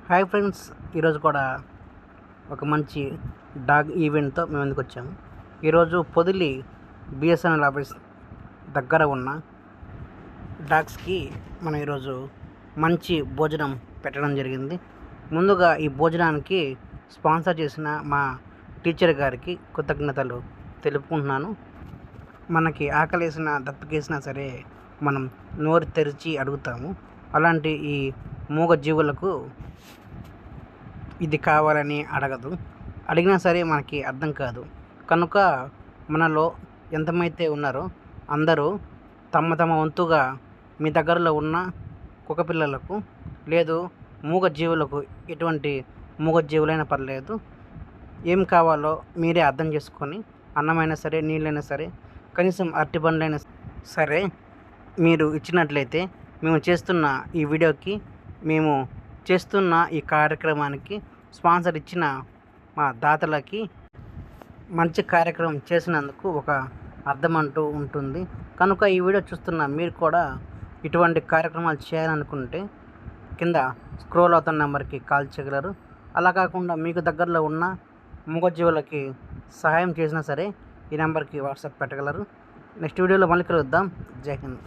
Hi friends, ఈరోజు కూడా ఒక మంచి డాగ్ ఈవెంట్తో మేము ముందుకు వచ్చాము. ఈరోజు పొదిలి బిఎస్ఎన్ఎల్ ఆఫీస్ దగ్గర ఉన్న డాగ్స్కి మనం ఈరోజు మంచి భోజనం పెట్టడం జరిగింది. ముందుగా ఈ భోజనానికి స్పాన్సర్ చేసిన మా టీచర్ గారికి కృతజ్ఞతలు తెలుపుకుంటున్నాను. మనకి ఆకలేసినా దప్పికేసినా సరే మనం నోరు తెరిచి అడుగుతాము. అలాంటి ఈ మూగ జీవులకు ఇది కావాలని అడగదు. అడిగినా సరే మనకి అర్థం కాదు. కనుక మనలో ఎంతమైతే ఉన్నారో అందరూ తమ తమ వంతుగా మీ దగ్గరలో ఉన్న కుక్క పిల్లలకు లేదు మూగ జీవులకు, ఎటువంటి మూగ జీవులైనా పర్లేదు, ఏం కావాలో మీరే అర్థం చేసుకొని అన్నమైనా సరే, నీళ్ళైనా సరే, కనీసం అరటి పండ్లైనా సరే మీరు ఇచ్చినట్లయితే మేము చేస్తున్న ఈ వీడియోకి, మేము చేస్తున్న ఈ కార్యక్రమానికి స్పాన్సర్ ఇచ్చిన మా దాతలకి మంచి కార్యక్రమం చేసినందుకు ఒక అర్థం అంటూ ఉంటుంది. కనుక ఈ వీడియో చూస్తున్న మీరు కూడా ఇటువంటి కార్యక్రమాలు చేయాలనుకుంటే కింద స్క్రోల్ అవుతున్న నెంబర్కి కాల్ చేయగలరు. అలా కాకుండా మీకు దగ్గరలో ఉన్న మూగజీవులకి సహాయం చేసినా సరే ఈ నెంబర్కి వాట్సాప్ పెట్టగలరు. నెక్స్ట్ వీడియోలో మళ్ళీ కలుద్దాం. జై హింద్.